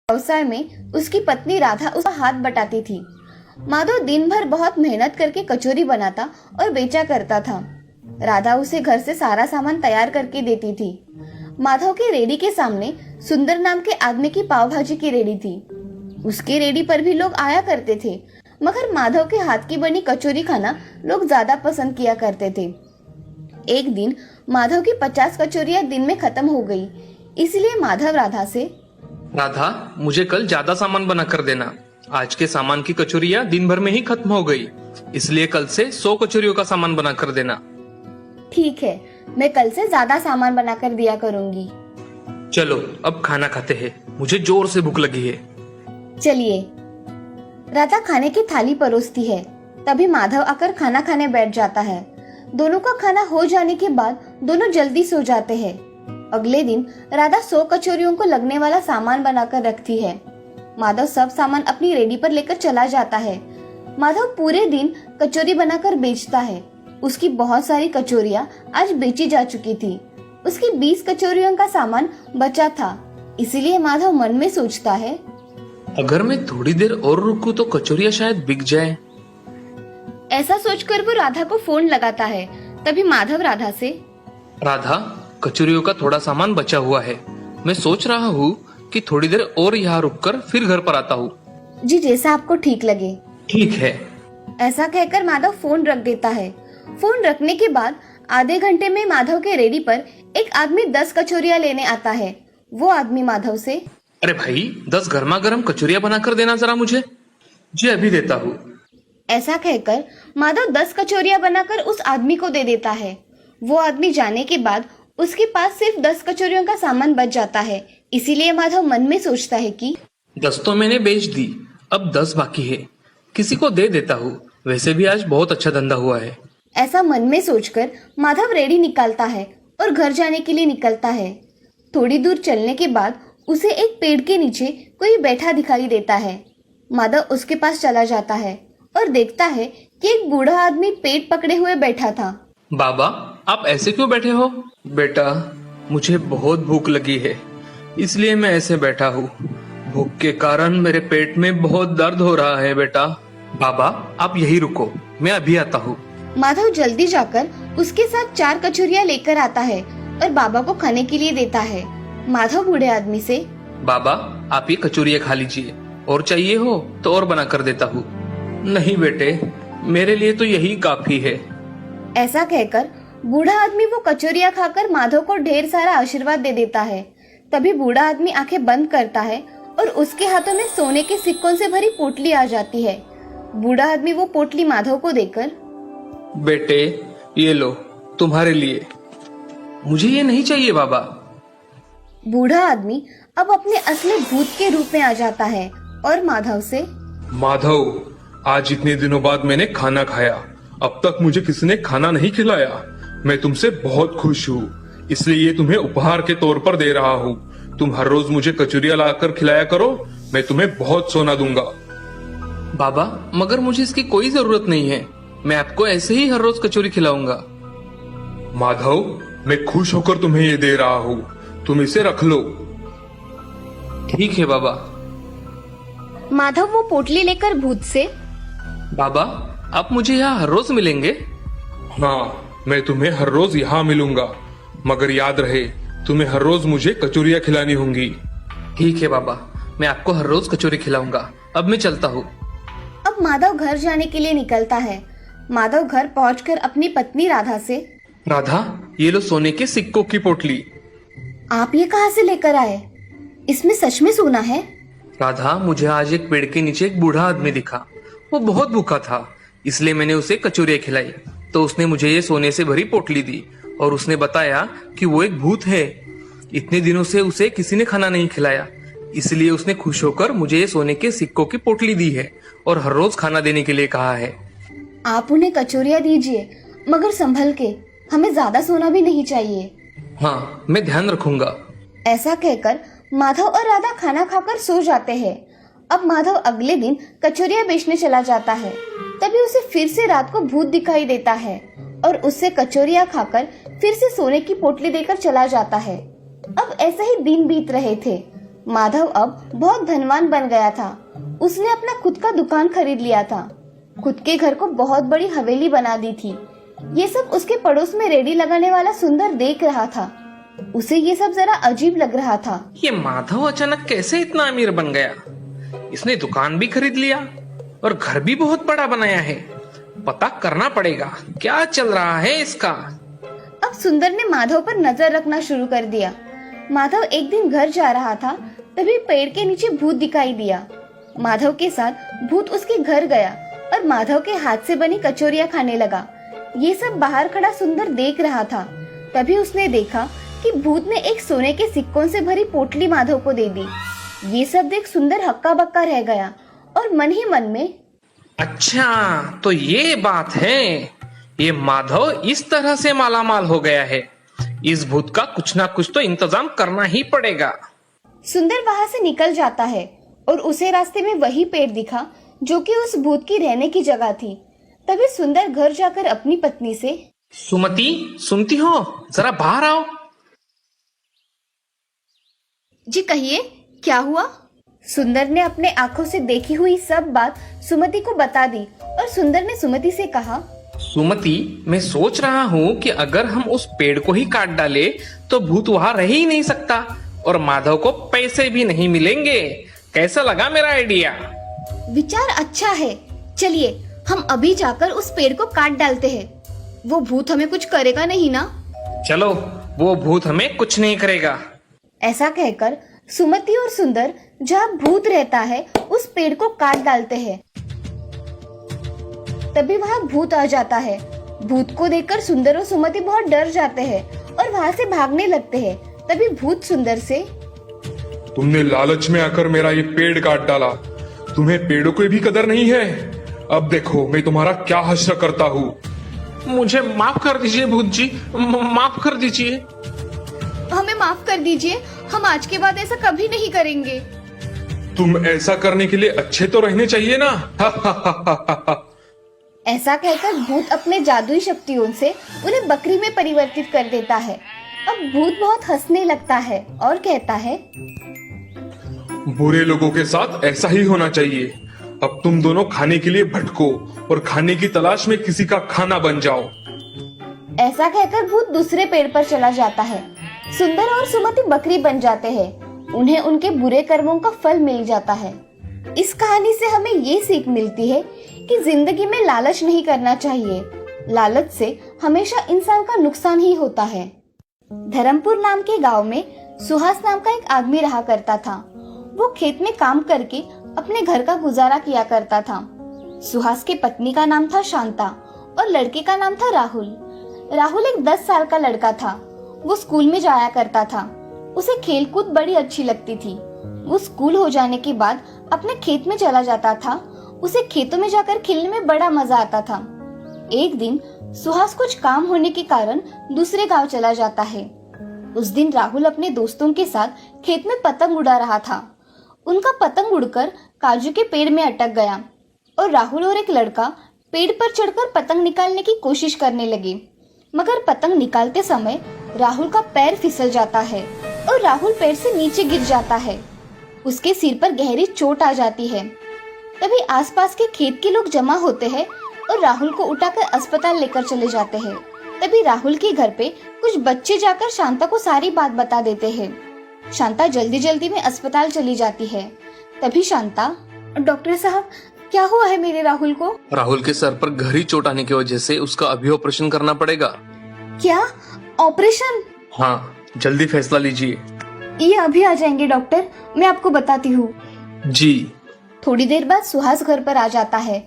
व्यवसाय में उसकी पत्नी राधा उसका हाथ बटाती थी। माधव दिन भर बहुत मेहनत करके कचौरी बनाता और बेचा करता था। राधा उसे घर से सारा सामान तैयार करके देती थी। माधव की रेडी के सामने सुंदर नाम के आदमी की पाव भाजी की रेडी थी। उसकी रेडी पर भी लोग आया करते थे, मगर माधव के हाथ की बनी कचौरी खाना लोग ज्यादा पसंद किया करते थे। एक दिन माधव की 50 कचौरियां दिन में खत्म हो गई, इसलिए माधव राधा से, राधा, मुझे कल ज्यादा सामान बना कर देना। आज के सामान की कचौरियां दिन भर में ही खत्म हो गई, इसलिए कल से 100 कचौरियों का सामान बना कर देना। ठीक है, मैं कल से ज्यादा सामान बना कर दिया करूंगी। चलो अब खाना खाते हैं, मुझे जोर से भूख लगी है। चलिए। राधा खाने की थाली परोसती है, तभी माधव आकर खाना खाने बैठ जाता है। दोनों का खाना हो जाने के बाद दोनों जल्दी सो जाते हैं। अगले दिन राधा 100 कचौरियों को लगने वाला सामान बनाकर रखती है। माधव सब सामान अपनी रेडी पर लेकर चला जाता है। माधव पूरे दिन कचौरी बनाकर बेचता है। उसकी बहुत सारी कचौरियां आज बेची जा चुकी थी। उसकी 20 कचौरियों का सामान बचा था, इसीलिए माधव मन में सोचता है, अगर मैं थोड़ी देर और रुकूं तो कचौरियां शायद बिक जाए। ऐसा सोचकर वो राधा को फोन लगाता है। तभी माधव राधा से, राधा, कचौरियों का थोड़ा सामान बचा हुआ है। मैं सोच रहा हूँ कि थोड़ी देर और यहाँ रुककर फिर घर पर आता हूँ। जी, जैसा आपको ठीक लगे। ठीक है। ऐसा कहकर माधव फोन रख देता है। फोन रखने के बाद आधे घंटे में माधव के रेडी पर एक आदमी 10 कचौरियां लेने आता है। वो आदमी माधव से, अरे भाई, 10 गर्मा गर्म कचौरियां बनाकर देना जरा मुझे। जी अभी देता हूँ। ऐसा कहकर माधव 10 कचौरियां बनाकर उस आदमी को दे देता है। वो आदमी जाने के बाद उसके पास सिर्फ 10 कचौरियों का सामान बच जाता है, इसीलिए माधव मन में सोचता है कि 10 तो मैंने बेच दी, अब 10 बाकी है, किसी को दे देता हूँ। वैसे भी आज बहुत अच्छा धंधा हुआ है। ऐसा मन में सोचकर माधव रेडी निकालता है और घर जाने के लिए निकलता है। थोड़ी दूर चलने के बाद उसे एक पेड़ के नीचे कोई बैठा दिखाई देता है। माधव उसके पास चला जाता है और देखता है कि एक बूढ़ा आदमी पेट पकड़े हुए बैठा था। बाबा, आप ऐसे क्यों बैठे हो? बेटा, मुझे बहुत भूख लगी है, इसलिए मैं ऐसे बैठा हूँ। भूख के कारण मेरे पेट में बहुत दर्द हो रहा है। बेटा, बाबा आप यही रुको, मैं अभी आता हूँ। माधव जल्दी जाकर उसके साथ 4 कचौरियां लेकर आता है और बाबा को खाने के लिए देता है। माधव बूढ़े आदमी से, बाबा आप ये कचौरियां खा लीजिए, और चाहिए हो तो और बना कर देता हूँ। नहीं बेटे, मेरे लिए तो यही काफी है। ऐसा कहकर बूढ़ा आदमी वो कचौरियां खाकर माधव को ढेर सारा आशीर्वाद दे देता है। तभी बूढ़ा आदमी आंखें बंद करता है और उसके हाथों में सोने के सिक्कों से भरी पोटली आ जाती है। बूढ़ा आदमी वो पोटली माधव को देकर, बेटे ये लो, तुम्हारे लिए। मुझे ये नहीं चाहिए बाबा। बूढ़ा आदमी अब अपने असली भूत के रूप में आ जाता है और माधव से, माधव, आज इतने दिनों बाद मैंने खाना खाया। अब तक मुझे किसी ने खाना नहीं खिलाया। मैं तुमसे बहुत खुश हूँ, इसलिए ये तुम्हें उपहार के तौर पर दे रहा हूँ। तुम हर रोज मुझे कचौरियां लाकर खिलाया करो, मैं तुम्हें बहुत सोना दूंगा। बाबा, मगर मुझे इसकी कोई जरूरत नहीं है, मैं आपको ऐसे ही हर रोज कचौरी खिलाऊंगा। माधव, मैं खुश होकर तुम्हें ये दे रहा हूँ, तुम इसे रख लो। ठीक है बाबा। माधव वो पोटली लेकर भूत से, बाबा आप मुझे यहाँ हर रोज मिलेंगे? हाँ, मैं तुम्हें हर रोज यहाँ मिलूंगा, मगर याद रहे तुम्हें हर रोज मुझे कचौरियां खिलानी होंगी। ठीक है बाबा, मैं आपको हर रोज कचौरी खिलाऊंगा। अब मैं चलता हूँ। अब माधव घर जाने के लिए निकलता है। माधव घर पहुंचकर अपनी पत्नी राधा से, राधा, ये लो सोने के सिक्कों की पोटली। आप ये कहाँ से लेकर आए? इसमें सच में सोना है? राधा, मुझे आज एक पेड़ के नीचे एक बूढ़ा आदमी दिखा। वो बहुत भूखा था, इसलिए मैंने उसे कचौरियां खिलाई। तो उसने मुझे ये सोने से भरी पोटली दी और उसने बताया कि वो एक भूत है। इतने दिनों से उसे किसी ने खाना नहीं खिलाया, इसलिए उसने खुश होकर मुझे ये सोने के सिक्कों की पोटली दी है और हर रोज खाना देने के लिए कहा है। आप उन्हें कचौरियां दीजिए, मगर संभल के, हमें ज्यादा सोना भी नहीं चाहिए। हाँ, मैं ध्यान रखूंगा। ऐसा कहकर माधव और राधा खाना खाकर सो जाते हैं। अब माधव अगले दिन कचौरियां बेचने चला जाता है। तभी उसे फिर से रात को भूत दिखाई देता है और उससे कचौरियां खाकर फिर से सोने की पोटली देकर चला जाता है। अब ऐसे ही दिन बीत रहे थे। माधव अब बहुत धनवान बन गया था। उसने अपना खुद का दुकान खरीद लिया था। खुद के घर को बहुत बड़ी हवेली बना दी थी। ये सब उसके पड़ोस में रेडी लगाने वाला सुंदर देख रहा था। उसे ये सब जरा अजीब लग रहा था। ये माधव अचानक कैसे इतना अमीर बन गया? इसने दुकान भी खरीद लिया और घर भी बहुत बड़ा बनाया है। पता करना पड़ेगा क्या चल रहा है इसका। अब सुंदर ने माधव पर नजर रखना शुरू कर दिया। माधव एक दिन घर जा रहा था, तभी पेड़ के नीचे भूत दिखाई दिया। माधव के साथ भूत उसके घर गया और माधव के हाथ से बनी कचौरियां खाने लगा। ये सब बाहर खड़ा सुंदर देख रहा था। तभी उसने देखा कि भूत ने एक सोने के सिक्कों से भरी पोटली माधव को दे दी। ये सब देख सुंदर हक्का बक्का रह गया और मन ही मन में, अच्छा तो ये बात है। ये माधव इस तरह से मालामाल हो गया है। इस भूत का कुछ ना कुछ तो इंतजाम करना ही पड़ेगा। सुंदर वहाँ से निकल जाता है और उसे रास्ते में वही पेड़ दिखा जो कि उस भूत की रहने की जगह थी। तभी सुंदर घर जाकर अपनी पत्नी से, सुमति सुनती हो, जरा बाहर आओ। जी कहिए, क्या हुआ? सुंदर ने अपने आंखों से देखी हुई सब बात सुमति को बता दी और सुंदर ने सुमति से कहा, सुमति, मैं सोच रहा हूँ कि अगर हम उस पेड़ को ही काट डाले तो भूत वहाँ रह ही नहीं सकता और माधव को पैसे भी नहीं मिलेंगे। कैसा लगा मेरा आइडिया? विचार अच्छा है। चलिए हम अभी जाकर उस पेड़ को काट डालते हैं। वो भूत हमें कुछ करेगा नहीं ना? चलो, वो भूत हमें कुछ नहीं करेगा। ऐसा कहकर सुमति और सुंदर जहाँ भूत रहता है उस पेड़ को काट डालते हैं। तभी वहाँ भूत आ जाता है। भूत को देखकर सुंदर और सुमति बहुत डर जाते हैं और वहाँ से भागने लगते हैं। तभी भूत सुंदर से, तुमने लालच में आकर मेरा ये पेड़ काट डाला। तुम्हें पेड़ों की भी कदर नहीं है। अब देखो मैं तुम्हारा क्या हश्र करता हूँ। मुझे माफ कर दीजिए भूत जी, माफ कर दीजिए। हमें माफ कर दीजिए, हम आज के बाद ऐसा कभी नहीं करेंगे। तुम ऐसा करने के लिए अच्छे तो रहने चाहिए ना। ऐसा कहकर भूत अपने जादुई शक्तियों से उन्हें बकरी में परिवर्तित कर देता है। अब भूत बहुत हंसने लगता है और कहता है, बुरे लोगों के साथ ऐसा ही होना चाहिए। अब तुम दोनों खाने के लिए भटको और खाने की तलाश में किसी का खाना बन जाओ। ऐसा कहकर भूत दूसरे पेड़ पर चला जाता है। सुंदर और सुमति बकरी बन जाते हैं। उन्हें उनके बुरे कर्मों का फल मिल जाता है। इस कहानी से हमें ये सीख मिलती है कि जिंदगी में लालच नहीं करना चाहिए। लालच से हमेशा इंसान का नुकसान ही होता है। धर्मपुर नाम के गांव में सुहास नाम का एक आदमी रहा करता था। वो खेत में काम करके अपने घर का गुजारा किया करता था। सुहास के पत्नी का नाम था शांता और लड़के का नाम था राहुल। राहुल एक 10 साल का लड़का था। वो स्कूल में जाया करता था। उसे खेलकूद बड़ी अच्छी लगती थी। वो स्कूल हो जाने के बाद अपने खेत में चला जाता था। उसे खेतों में जाकर खेलने में बड़ा मजा आता था। एक दिन सुहास कुछ काम होने के कारण दूसरे गांव चला जाता है। उस दिन राहुल अपने दोस्तों के साथ खेत में पतंग उड़ा रहा था। उनका पतंग उड़कर काजू के पेड़ में अटक गया और राहुल और एक लड़का पेड़ पर चढ़कर पतंग निकालने की कोशिश करने लगे। मगर पतंग निकालते समय राहुल का पैर फिसल जाता है और राहुल पेड़ से नीचे गिर जाता है। उसके सिर पर गहरी चोट आ जाती है। तभी आसपास के खेत के लोग जमा होते हैं और राहुल को उठाकर अस्पताल लेकर चले जाते हैं। तभी राहुल के घर पे कुछ बच्चे जाकर शांता को सारी बात बता देते हैं। शांता जल्दी जल्दी में अस्पताल चली जाती है। तभी शांता, डॉक्टर साहब क्या हुआ है मेरे राहुल को? राहुल के सर पर गहरी चोट आने की वजह से उसका अभी ऑपरेशन करना पड़ेगा। क्या ऑपरेशन? हाँ, जल्दी फैसला लीजिए। ये अभी आ जाएंगे डॉक्टर, मैं आपको बताती हूँ। जी। थोड़ी देर बाद सुहास घर पर आ जाता है।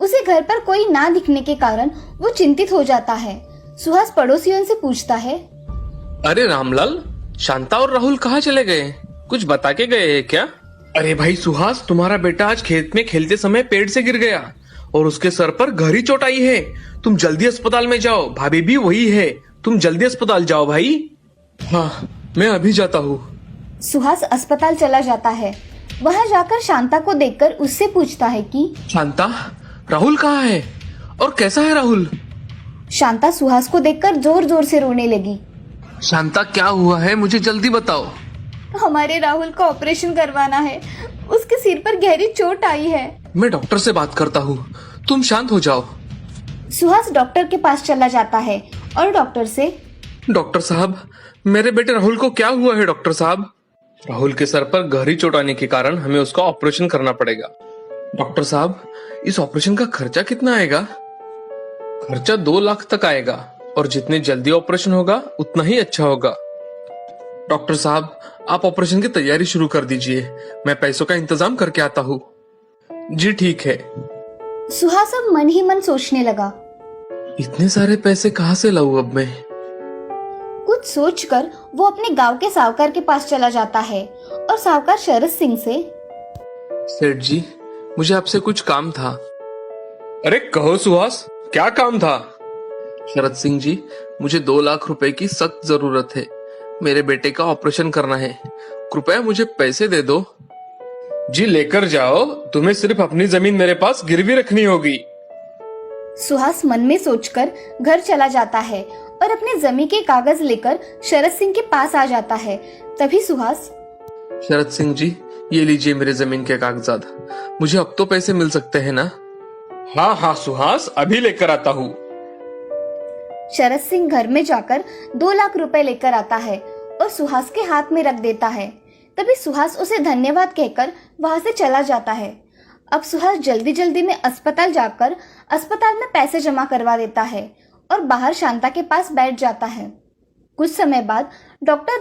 उसे घर पर कोई ना दिखने के कारण वो चिंतित हो जाता है। सुहास पड़ोसियों से पूछता है, अरे रामलाल, शांता और राहुल कहाँ चले गए? कुछ बता के गए हैं क्या? अरे भाई सुहास, तुम्हारा बेटा आज खेत में खेलते समय पेड़ से गिर गया और उसके सर पर गहरी चोट आई है। तुम जल्दी अस्पताल में जाओ, भाभी भी वही है। तुम जल्दी अस्पताल जाओ भाई। हाँ, मैं अभी जाता हूँ। सुहास अस्पताल चला जाता है। वहाँ जाकर शांता को देखकर उससे पूछता है कि शांता, राहुल कहाँ है और कैसा है राहुल? शांता सुहास को देखकर जोर जोर से रोने लगी। शांता, क्या हुआ है? मुझे जल्दी बताओ। हमारे राहुल का ऑपरेशन करवाना है। उसके सिर पर गहरी चोट आई है। मैं डॉक्टर से बात करता हूँ, तुम शांत हो जाओ। सुहास डॉक्टर के पास चला जाता है और डॉक्टर से, डॉक्टर साहब, मेरे बेटे राहुल को क्या हुआ है डॉक्टर साहब? राहुल के सर पर गहरी चोट आने के कारण हमें उसका ऑपरेशन करना पड़ेगा। डॉक्टर साहब, इस ऑपरेशन का खर्चा कितना आएगा? खर्चा 2 लाख तक आएगा और जितने जल्दी ऑपरेशन होगा उतना ही अच्छा होगा। डॉक्टर साहब, आप ऑपरेशन की तैयारी शुरू कर दीजिए, मैं पैसों का इंतजाम करके आता हूँ। जी ठीक है। सुहास अब मन ही मन सोचने लगा। इतने सारे पैसे कहाँ से लाऊं अब मैं? कुछ सोचकर वो अपने गांव के साहूकार के पास चला जाता है और साहूकार शरद सिंह से, सेठ जी, मुझे आपसे कुछ काम था। अरे कहो सुहास, क्या काम था? शरद सिंह जी, मुझे 2 लाख रुपए की सख्त जरूरत है। मेरे बेटे का ऑपरेशन करना है, कृपया मुझे पैसे दे दो। जी लेकर जाओ, तुम्हें सिर्फ अपनी जमीन मेरे पास गिरवी रखनी होगी। सुहास मन में सोचकर घर चला जाता है और अपने जमीन के कागज लेकर शरद सिंह के पास आ जाता है। तभी सुहास, शरद सिंह जी, ये लीजिए मेरे जमीन के कागजात। मुझे अब तो पैसे मिल सकते हैं ना? हाँ हाँ सुहास, अभी लेकर आता हूँ। शरद सिंह घर में जाकर 2 लाख रुपए लेकर आता है और सुहास के हाथ में रख देता है। तभी सुहास उसे धन्यवाद कहकर वहां से चला जाता है। अब सुहास जल्दी जल्दी में अस्पताल जाकर अस्पताल में पैसे जमा करवा देता है और बाहर शांता के पास बैठ जाता है। कुछ समय बाद डॉक्टर